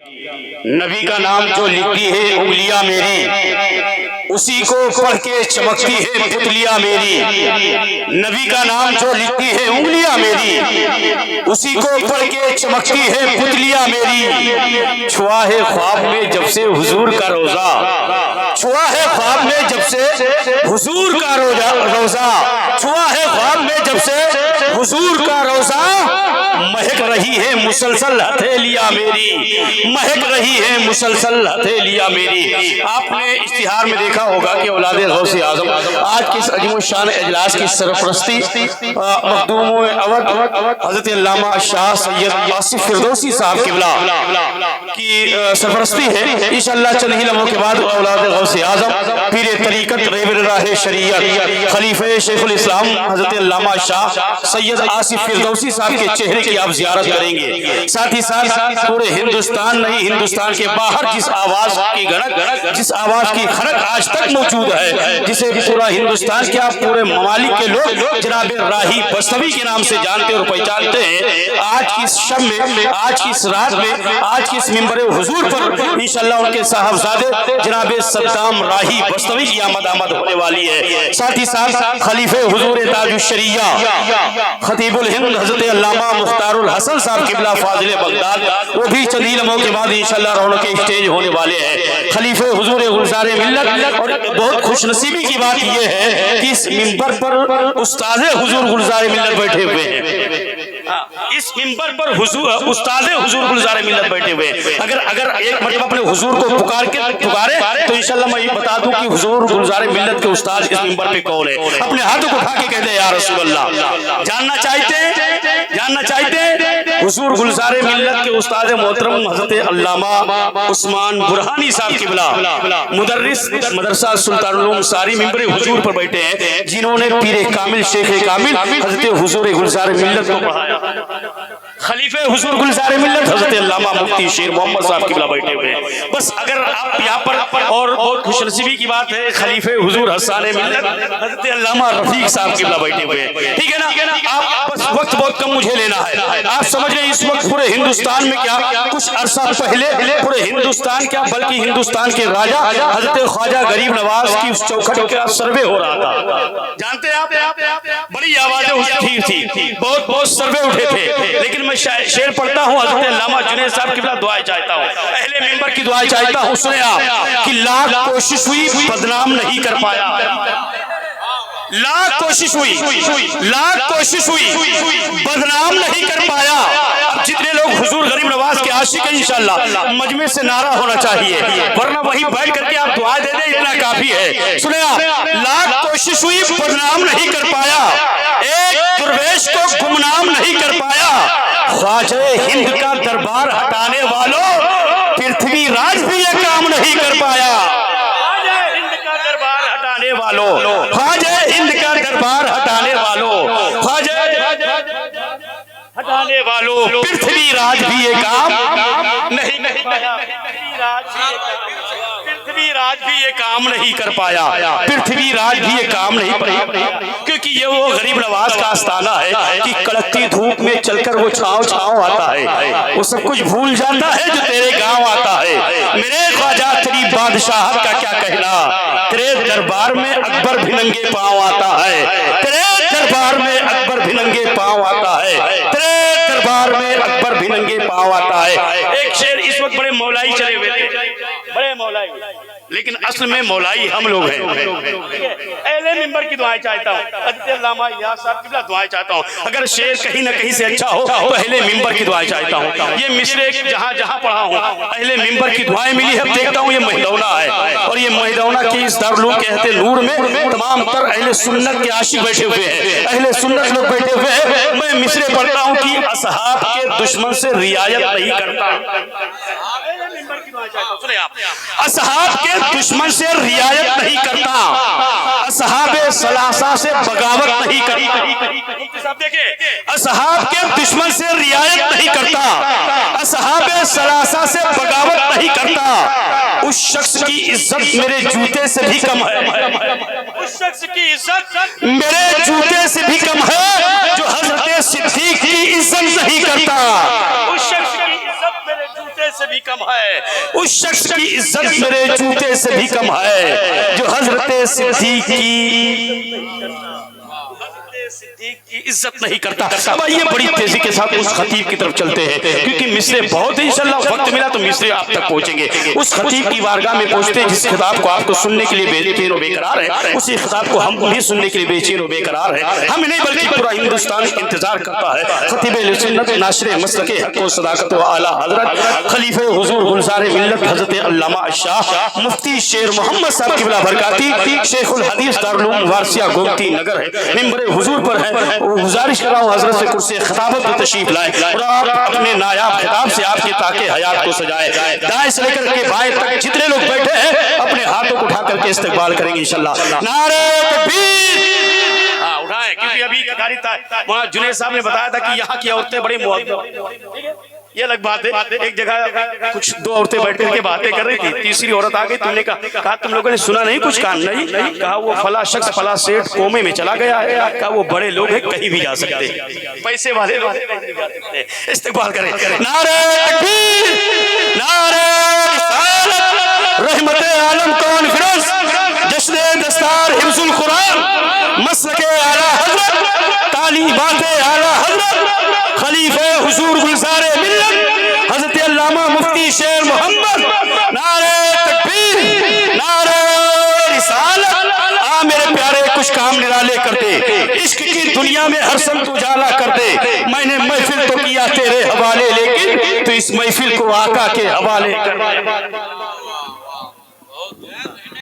نبی کا نام جو لکھتی ہے انگلیاں میری، اسی کو پڑھ کے چمکتی ہے پتلیاں میری۔ نبی کا نام جو لکھتی ہے انگلیاں میری، اسی کو پڑھ کے چمکتی ہے پتلیاں میری۔ چھوا ہے خواب میں جب سے حضور کا روزہ، چھوا ہے خواب میں جب سے حضور کا روزہ، چھوا ہے خواب میں جب سے حضور کا روزہ۔ مہک رہی ہے مسلسل ہتھیلیاں میری، مہک رہی ہے مسلسل ہتھیلیاں میری۔ آپ نے اشتہار میں دیکھا ہوگا کہ اولاد غوث اعظم آج کے اس عظیم الشان اجلاس کی سرپرستی مخدوم اول حضرت علامہ شاہ سید آصف فردوسی صاحب قبلہ کی سرپرستی ہے۔ انشاءاللہ چند ہی لمحوں کے بعد اولاد غوث اعظم پیر طریقت رہبر راہ شریعت خلیفہ شیخ الاسلام حضرت علامہ شاہ سید آصف فردوسی صاحب کے چہرے کی آپ زیارت کریں گے۔ ساتھ ہی ساتھ پورے ہندوستان نہیں، ہندوستان کے باہر جس آواز کی گھڑک، جس آواز کی خرق آج تک موجود ہے، جسے پورا ہندوستان کیا پورے ممالک کے لوگ جناب راہی بستوی کے نام سے جانتے اور پہچانتے ہیں، آج کی اس شب میں، آج کی اس رات میں، آج کی اس منبر حضور پر انشاءاللہ ان کے صاحبزادے جناب صدام راہی بستوی کی آمد ہونے والی ہے۔ ساتھ ہی ساتھ خلیفہ حضور تاج الشریعہ خطیب الہند حضرت علامہ مختار الحسن صاحب قبلہ فاضل بغداد، وہ بھی چند ہی لمحوں کے بعد انشاءاللہ رونق اسٹیج ہونے والے ہیں۔ خلیفہ حضور گلزار ملت، اور بہت خوش نصیبی کی بات یہ ہے کہ اس منبر پر استاد حضور گلزار ملت بیٹھے ہوئے ہیں، اس منبر پر استاد حضور گلزار ملت بیٹھے ہوئے ہیں۔ اگر ایک مرتبہ اپنے حضور کو پکارے تو انشاءاللہ میں یہ بتا دوں کہ حضور گلزار ملت کے استاد اس منبر پہ کون ہے۔ اپنے ہاتھ کو اٹھا کے کہہ دے یا رسول اللہ۔ جاننا چاہتے حضور گلزار ملت کے استاد محترم حضرت علامہ عثمان برہانی صاحب قبلہ مدرس مدرسہ سلطان العلوم ساری منبر حضور پر بیٹھے ہیں، جنہوں نے پیر کامل شیخ کامل حضرت حضور گلزار ملت کو پڑھایا۔ خلیفہ حضور گلزار ملت حضرت علامہ مفتی شیر محمد صاحب قبلہ بیٹھے ہوئے ہیں۔ بس اگر آپ یہاں پر، اور بہت خوش نصیبی کی بات ہے، خلیفہ حضور حسان ملت حضرت علامہ رفیق صاحب قبلہ بیٹھے ہوئے ہیں، ٹھیک ہے نا۔ آپ بس وقت بہت کم مجھے لینا ہے۔ آپ سمجھ رہے اس وقت پورے ہندوستان میں کیا کچھ عرصہ پہلے پورے ہندوستان کیا بلکہ ہندوستان کے راجہ حضرت خواجہ غریب نواز کی اس چوکھٹ کا سروے ہو رہا تھا، جانتے ہیں آپ، بڑی آوازیں اٹھی تھی، بہت سروے اٹھے تھے، لیکن میں شعر پڑھتا ہوں حضرت علامہ جنید صاحب قبلہ دعائیں چاہتا ہوں، اہل منبر کی دعائیں چاہتا ہوں۔ سنیں آپ کہ لاکھ کوشش ہوئی بدنام نہیں کر پایا، لاکھ کوشش ہوئی بدنام نہیں کر پایا۔ اب جتنے لوگ حضور غریب نواز کے عاشق ہیں انشاءاللہ مجمع سے نعرہ ہونا چاہیے، ورنہ وہیں بیٹھ کر کے آپ دعائیں دے دیں اتنا کافی ہے۔ سنیں آپ، لاکھ کوشش ہوئی بدنام نہیں کر پایا، ایک درویش کو گمنام نہیں کر پایا۔ خواجہ ہند کا دربار ہٹانے والوں پرتھوی راج بھی یہ کام نہیں کر پایا۔ خواجہ ہند کا دربار ہٹانے والوں، خواجہ ہند کا دربار ہٹانے والوں، خواجہ ہٹانے والوں پرتھوی راج بھی یہ کام نہیں کر پایا، پرتھوی راج بھی یہ کام نہیں کر پایا، پرتھوی راج بھی یہ کام نہیں پایا، کیونکہ یہ وہ غریب نواز کا آستانہ ہے کہ کڑکتی دھوپ میں چل کر وہ چھاؤں آتا ہے، وہ سب کچھ بھول جاتا ہے جو تیرے گاؤں آتا ہے۔ میرے خواجہ تیری بادشاہت کا کیا کہنا، تیرے دربار میں اکبر بھی ننگے پاؤں آتا ہے، تیرے دربار میں اکبر بھی ننگے پاؤں آتا ہے، تیرے دربار میں اکبر بھی ننگے پاؤں آتا ہے۔ ایک شعر اس وقت بڑے مولائی چلے ہوئے تھے، بڑے مولائی، لیکن اصل میں مولائی ہم لوگ ہیں۔ اہل منبر کی دعائیں چاہتا ہوں، حضرت علامہ الیاس صاحب قبلہ دعائیں چاہتا ہوں۔ اگر شعر کہیں نہ کہیں سے اچھا ہو تو اہل منبر کی دعائیں چاہتا ہوں۔ یہ مصرے جہاں پڑھا ہوں اہل منبر کی دعائیں ملی ہے، دیکھتا ہوں یہ مہدونہ ہے، اور یہ مہدونہ کی اس دارالعلوم کے اہل نور میں تمام تر اہل سنت کے عاشق بیٹھے ہوئے ہیں، اہل سنت لوگ بیٹھے ہوئے ہیں۔ میں مصرے پڑھتا ہوں کہ اصحاب کے دشمن سے رعایت نہیں کرتا، اصحاب کے دشمن سے رعایت نہیں کرتا، اصحاب ثلاثہ سے بغاوت نہیں کرتا، اصحاب کے دشمن سے رعایت نہیں کرتا، اصحاب ثلاثہ سے بغاوت نہیں کرتا۔ اس شخص کی عزت میرے جوتے سے بھی کم ہے، اس شخص کی عزت میرے جوتے سے بھی کم ہے جو حضرت صدیق کی عزت نہیں کرتا، اس شخص کی عزت میرے جوتے سے بھی کم ہے، اس شخص کی عزت میرے جوتے سے بھی کم ہے جو حضرت صدیق کی عزت نہیں کرتا۔ اب آئیے بڑی تیزی کے ساتھ اس خطیب کی طرف چلتے ہیں، کیونکہ مصرے بہت ہیں، انشاءاللہ وقت ملا تو مصرے آپ تک پہنچیں گے۔ اس خطیب کی بارگاہ میں پہنچتے ہیں جس خطاب کو آپ کو سننے کے لیے بے چین و بے قرار ہے، اسی خطاب کو ہم بھی سننے کے لیے بے چین و بے قرار ہے، ہم نہیں بلکہ پورا ہندوستان انتظار کرتا ہے۔ خطیب اہل سنت، ناشر مسلک حق و صداقت و اعلیٰ حضرت خلیفہ حضور گلزار ملت حضرت علامہ شاہ مفتی شیر محمد صاحب قبلہ برکاتی شیخ الحدیث دارالعلوم وارثیہ گومتی نگر ہے، ممبر حضور پر ہے۔ گزارش کر رہا ہوں حضرت سے کرسی خطابت میں تشریف لائے اور آپ اپنے نایاب خطاب سے آپ کی تاکہ حیات کو سجائے۔ دائیں سے لے کر کے بائیں تک جتنے لوگ بیٹھے ہیں اپنے ہاتھوں کو اٹھا کر کے استقبال کریں گے انشاءاللہ۔ نعرہ تکبیر! ہاں اٹھائیں، کیونکہ ابھی کاری تھا وہاں جنید صاحب نے بتایا تھا کہ یہاں کی عورتیں بڑی مؤدب، یہ الگ بات ہے۔ ایک جگہ کچھ دو عورتیں بیٹھ کر کے باتیں کر رہی تھی، تیسری عورت آ گئی، تم نے کہا تم لوگوں نے سنا نہیں کچھ؟ کہا نہیں۔ کہا وہ فلاں شخص فلاں سیٹ کومے میں چلا گیا ہے۔ کہا وہ بڑے لوگ ہیں، کہیں بھی جا سکتے ہیں، پیسے والے استقبال کریں۔ نعرہ تکبیر! نعرہ رسالت! رحمت عالم کانفرنس، جشن دستار حفظ القرآن، مسلک اعلیٰ حضرت، تعلیمات اعلیٰ حضرت خلیفہ حضور گلزار ملت حضرت علامہ مفتی شیر محمد، نعرہ تکبیر! نعرہ رسالت! آ میرے پیارے کچھ کام نرالے کر دے، عشق کی دنیا میں ہر سمت اجالا کر دے۔ میں نے محفل تو کیا تیرے حوالے، لیکن تو اس محفل کو آقا کے حوالے کر دے۔